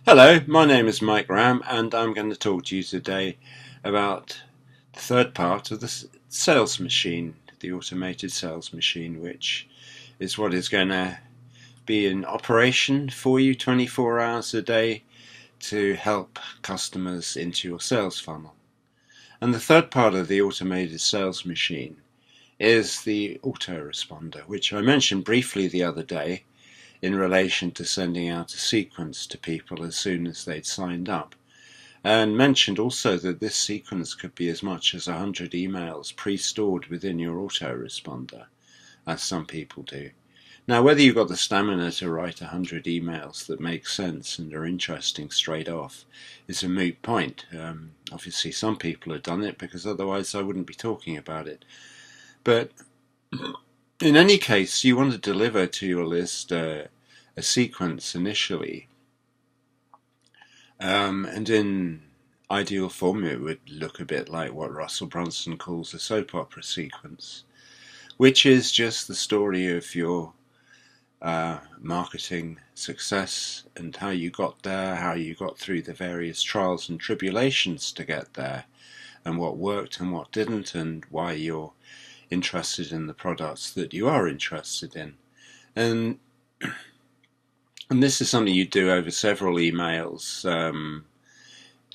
Hello, my name is Mike Ram, and I'm going to talk to you today about the third part of the sales machine, the automated sales machine, which is what is going to be in operation for you 24 hours a day to help customers into your sales funnel. And the third part of the automated sales machine is the autoresponder, which I mentioned briefly the other day in relation to sending out a sequence to people as soon as they'd signed up, and mentioned also that this sequence could be as much as 100 emails pre-stored within your autoresponder, as some people do. Now, whether you've got the stamina to write 100 emails that make sense and are interesting straight off is a moot point. Obviously, some people have done it because otherwise I wouldn't be talking about it. But in any case, you want to deliver to your list a sequence initially, and in ideal form it would look a bit like what Russell Brunson calls a soap opera sequence, which is just the story of your marketing success and how you got there, how you got through the various trials and tribulations to get there, and what worked and what didn't, and why you're interested in the products that you are interested in. And this is something you do over several emails,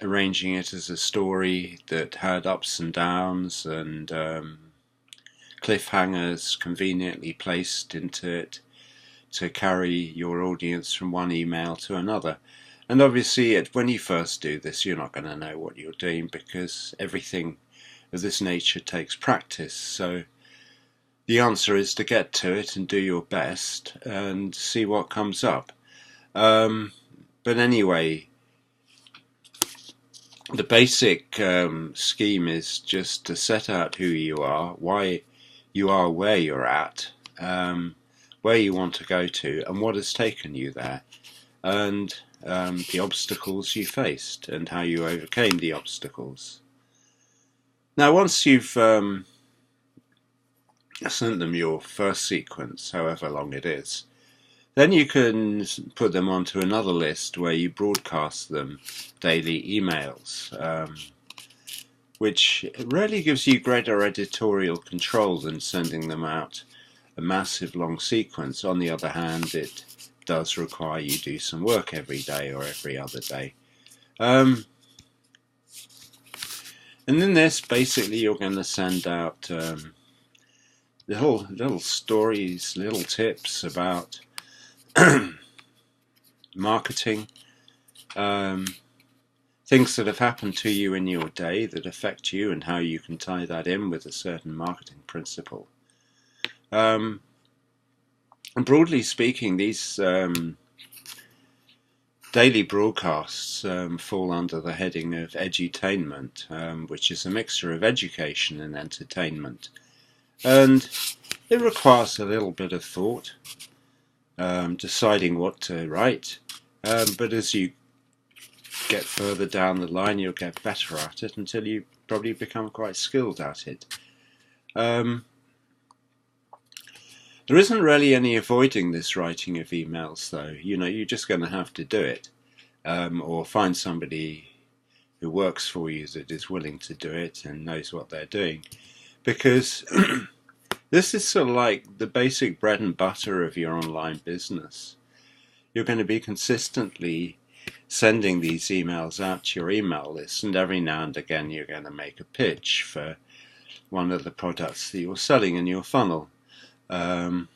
arranging it as a story that had ups and downs and cliffhangers conveniently placed into it to carry your audience from one email to another. And obviously, when you first do this, you're not going to know what you're doing because everything of this nature takes practice. So the answer is to get to it and do your best and see what comes up. But anyway, the basic scheme is just to set out who you are, why you are where you're at, where you want to go to, and what has taken you there, and the obstacles you faced and how you overcame the obstacles. Now, once you've sent them your first sequence, however long it is, then you can put them onto another list where you broadcast them daily emails, which really gives you greater editorial control than sending them out a massive long sequence. On the other hand, it does require you do some work every day or every other day. And in this, basically, you're going to send out little stories, little tips about marketing, things that have happened to you in your day that affect you and how you can tie that in with a certain marketing principle. And broadly speaking, these daily broadcasts fall under the heading of edutainment, which is a mixture of education and entertainment. And it requires a little bit of thought, deciding what to write, but as you get further down the line you'll get better at it until you probably become quite skilled at it. There isn't really any avoiding this writing of emails though. You're just going to have to do it, or find somebody who works for you that is willing to do it and knows what they're doing, because this is sort of like the basic bread and butter of your online business. You're going to be consistently sending these emails out to your email list, and every now and again you're going to make a pitch for one of the products that you're selling in your funnel. And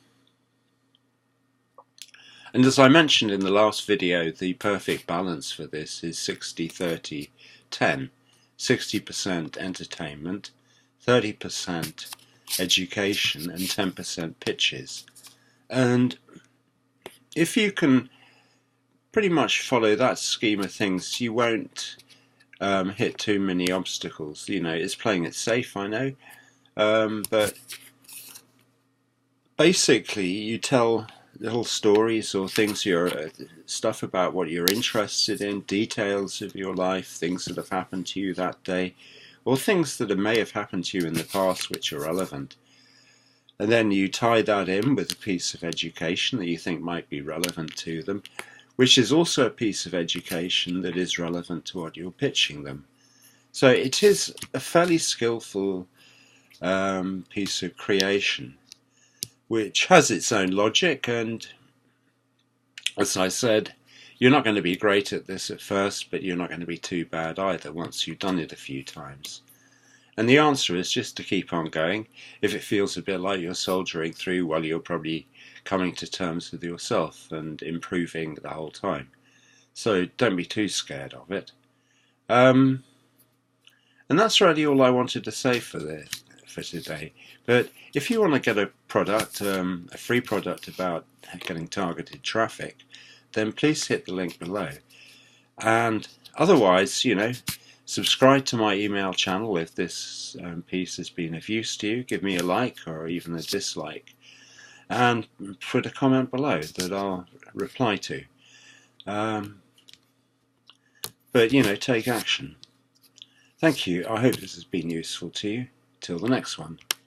as I mentioned in the last video, the perfect balance for this is 60-30-10. 60% entertainment, 30% education, and 10% pitches. And if you can pretty much follow that scheme of things, you won't hit too many obstacles. It's playing it safe, I know, but basically you tell little stories or things, stuff about what you're interested in, details of your life, things that have happened to you that day, or things that may have happened to you in the past which are relevant. And then you tie that in with a piece of education that you think might be relevant to them, which is also a piece of education that is relevant to what you're pitching them. So it is a fairly skillful piece of creation, which has its own logic, and as I said, you're not going to be great at this at first, but you're not going to be too bad either once you've done it a few times. And the answer is just to keep on going. If it feels a bit like you're soldiering through, well, you're probably coming to terms with yourself and improving the whole time. So don't be too scared of it. And that's really all I wanted to say for today. But if you want to get a product, a free product about getting targeted traffic, then please hit the link below. And otherwise, subscribe to my email channel if this piece has been of use to you. Give me a like or even a dislike, and put a comment below that I'll reply to. But take action. Thank you. I hope this has been useful to you. Till the next one.